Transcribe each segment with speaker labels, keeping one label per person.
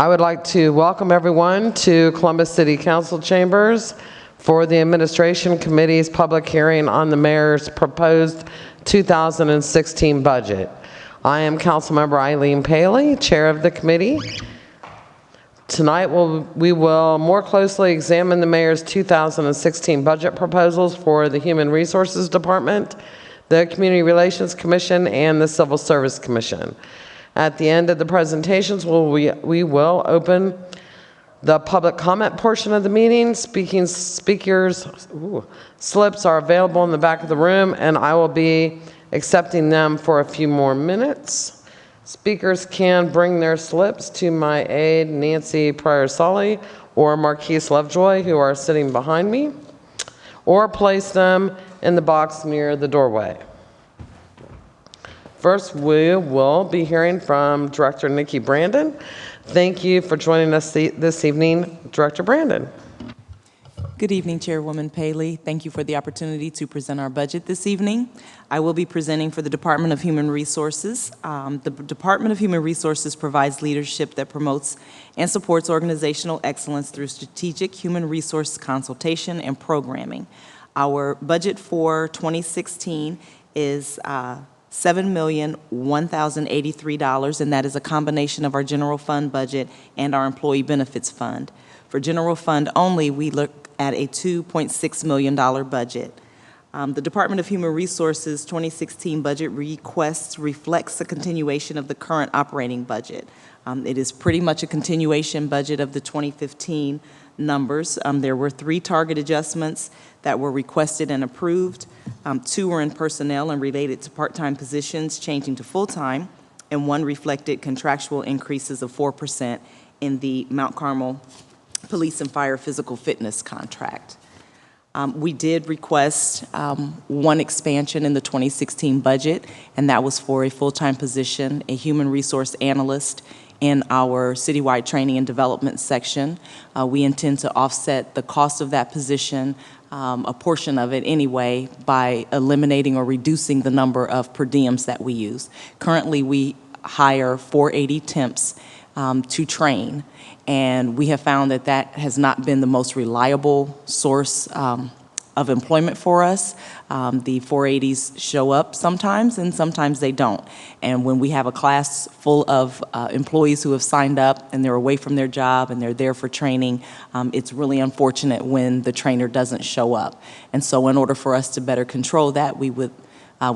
Speaker 1: I would like to welcome everyone to Columbus City Council Chambers for the Administration Committee's public hearing on the Mayor's proposed 2016 budget. I am Councilmember Eileen Paley, Chair of the committee. Tonight we will more closely examine the Mayor's 2016 budget proposals for the Human Resources Department, the Community Relations Commission, and the Civil Service Commission. At the end of the presentations, we will open the public comment portion of the meeting. Speakers' slips are available in the back of the room, and I will be accepting them for a few more minutes. Speakers can bring their slips to my aide, Nancy Pryor-Sully, or Marquise Lovejoy, who are sitting behind me, or place them in the box near the doorway. First, we will be hearing from Director Nikki Brandon. Thank you for joining us this evening, Director Brandon.
Speaker 2: Good evening, Chairwoman Paley. Thank you for the opportunity to present our budget this evening. I will be presenting for the Department of Human Resources. The Department of Human Resources provides leadership that promotes and supports organizational excellence through strategic human resource consultation and programming. Our budget for 2016 is $7,001,083, and that is a combination of our general fund budget and our employee benefits fund. For general fund only, we look at a $2.6 million budget. The Department of Human Resources 2016 budget request reflects a continuation of the current operating budget. It is pretty much a continuation budget of the 2015 numbers. There were 3 target adjustments that were requested and approved. 2 were in personnel and related to part-time positions changing to full-time, and 1 reflected contractual increases of 4% in the Mount Carmel Police and Fire Physical Fitness contract. We did request 1 expansion in the 2016 budget, and that was for a full-time position, a human resource analyst in our citywide training and development section. We intend to offset the cost of that position, a portion of it anyway, by eliminating or reducing the number of per diems that we use. Currently, we hire 480 temps to train, and we have found that that has not been the most reliable source of employment for us. The 480s show up sometimes, and sometimes they don't. And when we have a class full of employees who have signed up and they're away from their job and they're there for training, it's really unfortunate when the trainer doesn't show up. And so in order for us to better control that, we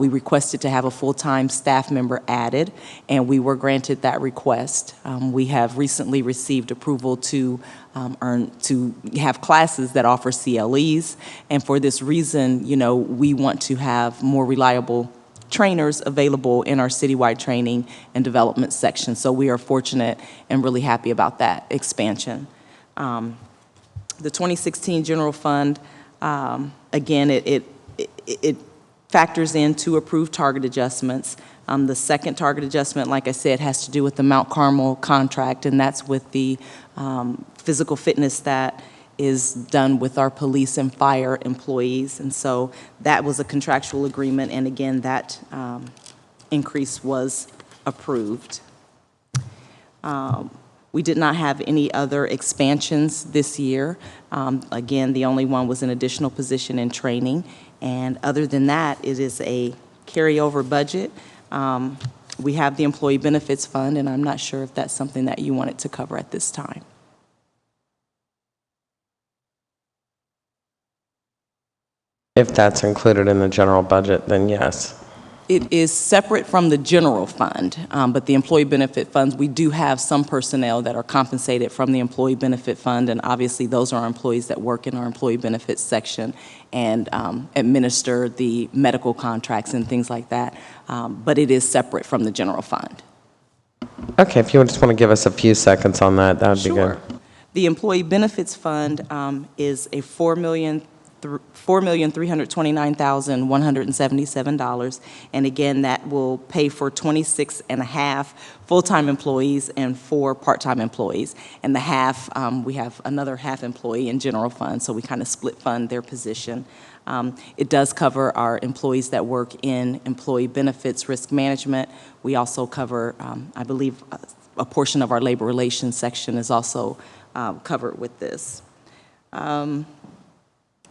Speaker 2: requested to have a full-time staff member added, and we were granted that request. We have recently received approval to have classes that offer CLEs, and for this reason, we want to have more reliable trainers available in our citywide training and development section. So we are fortunate and really happy about that expansion. The 2016 general fund, again, it factors in 2 approved target adjustments. The second target adjustment, like I said, has to do with the Mount Carmel contract, and that's with the physical fitness that is done with our police and fire employees. And so that was a contractual agreement, and again, that increase was approved. We did not have any other expansions this year. Again, the only one was an additional position in training. And other than that, it is a carryover budget. We have the Employee Benefits Fund, and I'm not sure if that's something that you wanted to cover at this time.
Speaker 1: If that's included in the general budget, then yes.
Speaker 2: It is separate from the general fund, but the employee benefit funds, we do have some personnel that are compensated from the employee benefit fund, and obviously those are our employees that work in our employee benefits section and administer the medical contracts and things like that, but it is separate from the general fund.
Speaker 1: Okay, if you just want to give us a few seconds on that, that would be good.
Speaker 2: The employee benefits fund is a $4,329,177, and again, that will pay for 26 and a half full-time employees and 4 part-time employees. And the half, we have another half employee in general fund, so we kind of split fund their position. It does cover our employees that work in employee benefits risk management. We also cover, I believe, a portion of our labor relations section is also covered with this.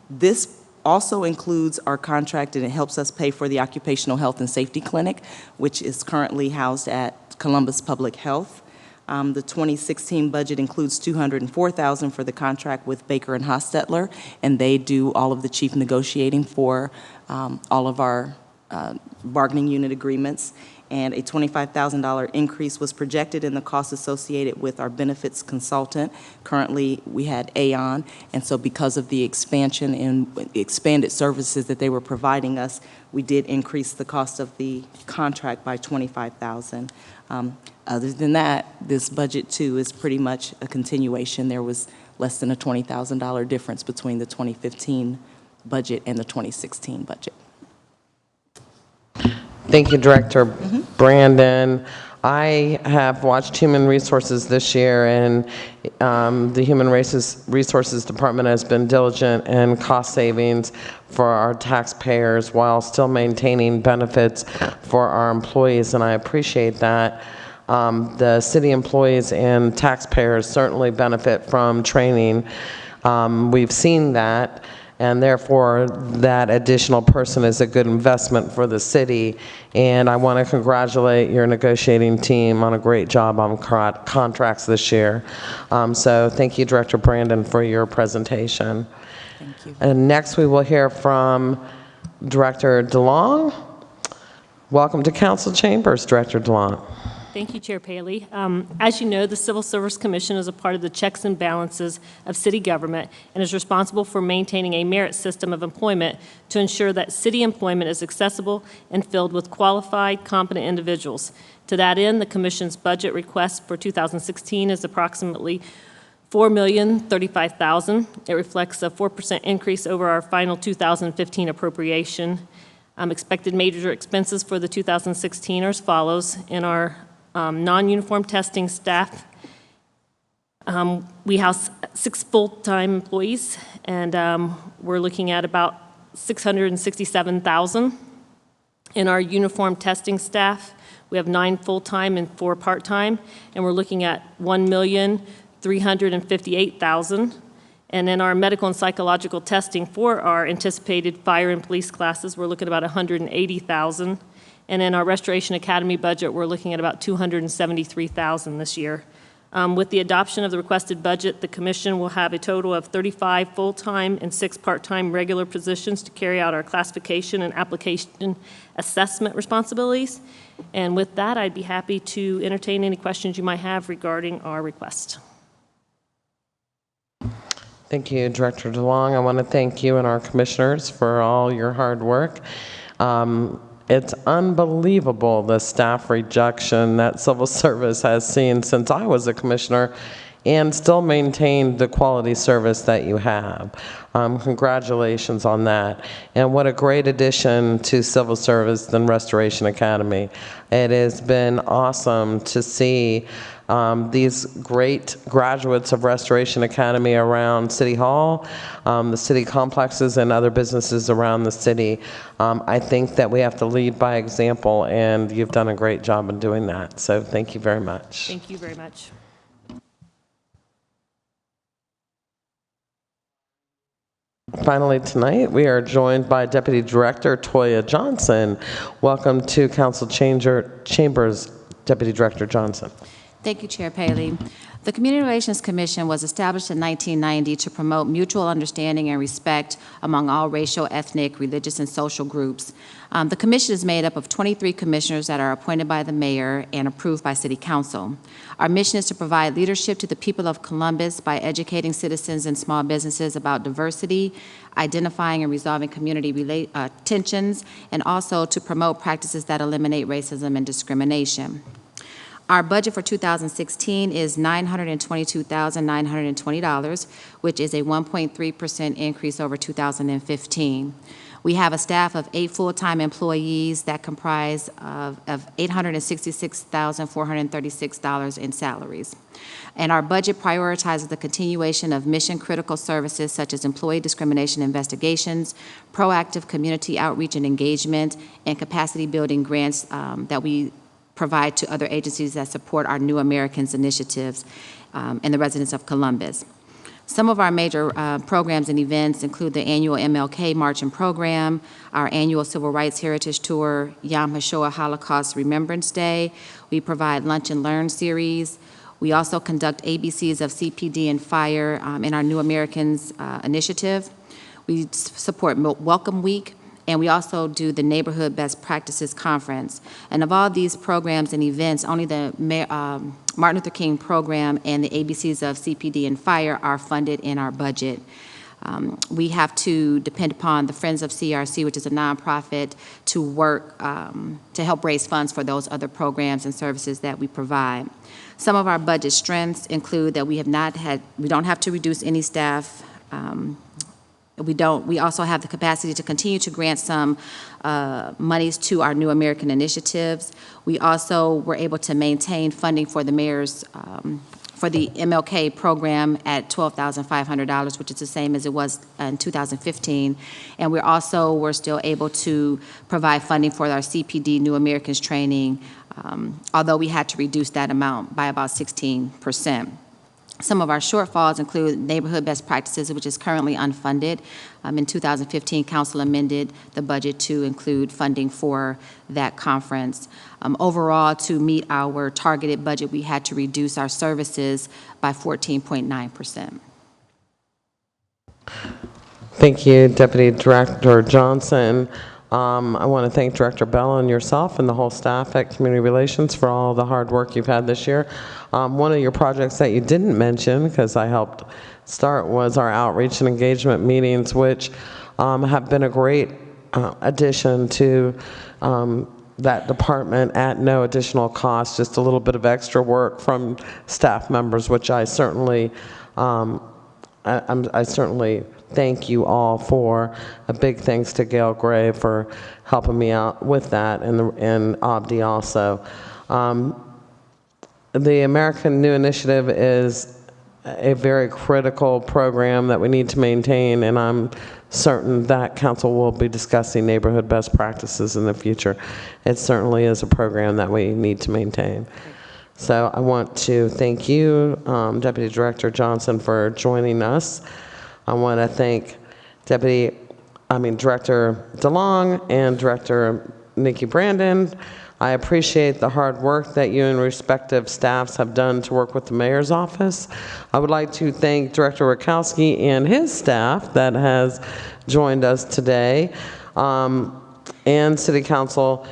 Speaker 2: This also includes our contract, and it helps us pay for the Occupational Health and Safety Clinic, which is currently housed at Columbus Public Health. The 2016 budget includes $204,000 for the contract with Baker and Hostetler, and they do all of the chief negotiating for all of our bargaining unit agreements. And a $25,000 increase was projected in the costs associated with our benefits consultant. Currently, we had Aon, and so because of the expansion and expanded services that they were providing us, we did increase the cost of the contract by $25,000. Other than that, this budget, too, is pretty much a continuation. There was less than a $20,000 difference between the 2015 budget and the 2016 budget.
Speaker 1: Thank you, Director Brandon. I have watched Human Resources this year, and the Human Resources Department has been diligent in cost savings for our taxpayers while still maintaining benefits for our employees, and I appreciate that. The city employees and taxpayers certainly benefit from training. We've seen that, and therefore that additional person is a good investment for the city. And I want to congratulate your negotiating team on a great job on contracts this year. So thank you, Director Brandon, for your presentation.
Speaker 2: Thank you.
Speaker 1: And next we will hear from Director DeLong. Welcome to Council Chambers, Director DeLong.
Speaker 3: Thank you, Chair Paley. As you know, the Civil Service Commission is a part of the checks and balances of city government and is responsible for maintaining a merit system of employment to ensure that city employment is accessible and filled with qualified, competent individuals. To that end, the Commission's budget request for 2016 is approximately $4,035,000. It reflects a 4% increase over our final 2015 appropriation. Expected major expenses for the 2016 are as follows. In our non-uniform testing staff, we house 6 full-time employees, and we're looking at about $667,000. In our uniform testing staff, we have 9 full-time and 4 part-time, and we're looking at $1,358,000. And in our medical and psychological testing for our anticipated fire and police classes, we're looking at about $180,000. And in our Restoration Academy budget, we're looking at about $273,000 this year. With the adoption of the requested budget, the Commission will have a total of 35 full-time and 6 part-time regular positions to carry out our classification and application assessment responsibilities. And with that, I'd be happy to entertain any questions you might have regarding our request.
Speaker 1: Thank you, Director DeLong. I want to thank you and our commissioners for all your hard work. It's unbelievable the staff rejection that civil service has seen since I was a commissioner and still maintained the quality service that you have. Congratulations on that. And what a great addition to civil service than Restoration Academy. It has been awesome to see these great graduates of Restoration Academy around City Hall, the city complexes, and other businesses around the city. I think that we have to lead by example, and you've done a great job in doing that. So thank you very much.
Speaker 3: Thank you very much.
Speaker 1: Finally tonight, we are joined by Deputy Director Toya Johnson. Welcome to Council Chambers, Deputy Director Johnson.
Speaker 4: Thank you, Chair Paley. The Community Relations Commission was established in 1990 to promote mutual understanding and respect among all racial, ethnic, religious, and social groups. The commission is made up of 23 commissioners that are appointed by the mayor and approved by City Council. Our mission is to provide leadership to the people of Columbus by educating citizens and small businesses about diversity, identifying and resolving community tensions, and also to promote practices that eliminate racism and discrimination. Our budget for 2016 is $922,920, which is a 1.3% increase over 2015. We have a staff of 8 full-time employees that comprise of $866,436 in salaries. And our budget prioritizes the continuation of mission-critical services such as employee discrimination investigations, proactive community outreach and engagement, and capacity-building grants that we provide to other agencies that support our New Americans initiatives and the residents of Columbus. Some of our major programs and events include the annual MLK March and Program, our annual Civil Rights Heritage Tour, Yom HaShoah Holocaust Remembrance Day. We provide Lunch and Learn series. We also conduct ABCs of CPD and Fire in our New Americans initiative. We support Welcome Week, and we also do the Neighborhood Best Practices Conference. And of all these programs and events, only the Martin Luther King program and the ABCs of CPD and Fire are funded in our budget. We have to depend upon the Friends of CRC, which is a nonprofit, to work to help raise funds for those other programs and services that we provide. Some of our budget strengths include that we don't have to reduce any staff. We also have the capacity to continue to grant some monies to our New American initiatives. We also were able to maintain funding for the mayor's, for the MLK program at $12,500, which is the same as it was in 2015. And we're still able to provide funding for our CPD New Americans training, although we had to reduce that amount by about 16%. Some of our shortfalls include Neighborhood Best Practices, which is currently unfunded. In 2015, Council amended the budget to include funding for that conference. Overall, to meet our targeted budget, we had to reduce our services by 14.9%.
Speaker 1: Thank you, Deputy Director Johnson. I want to thank Director Bell and yourself and the whole staff at Community Relations for all the hard work you've had this year. One of your projects that you didn't mention, because I helped start, was our outreach and engagement meetings, which have been a great addition to that department at no additional cost, just a little bit of extra work from staff members, which I certainly thank you all for. A big thanks to Gail Gray for helping me out with that, and Abdi also. The American New Initiative is a very critical program that we need to maintain, and I'm certain that council will be discussing neighborhood best practices in the future. It certainly is a program that we need to maintain. So I want to thank you, Deputy Director Johnson, for joining us. I want to thank Director DeLong and Director Nikki Brandon. I appreciate the hard work that you and respective staffs have done to work with the mayor's office. I would like to thank Director Rakowski and his staff that has joined us today, and City Council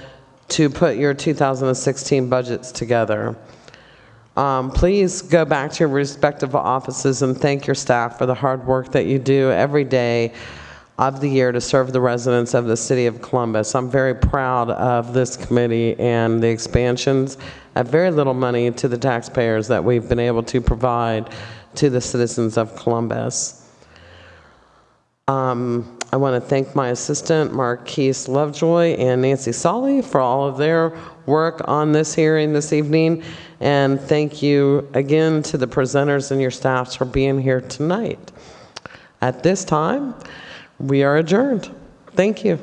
Speaker 1: to put your 2016 budgets together. Please go back to your respective offices and thank your staff for the hard work that you do every day of the year to serve the residents of the city of Columbus. I'm very proud of this committee and the expansions at very little money to the taxpayers that we've been able to provide to the citizens of Columbus. I want to thank my assistant, Marquise Lovejoy, and Nancy Solly for all of their work on this hearing this evening. And thank you again to the presenters and your staffs for being here tonight. At this time, we are adjourned. Thank you.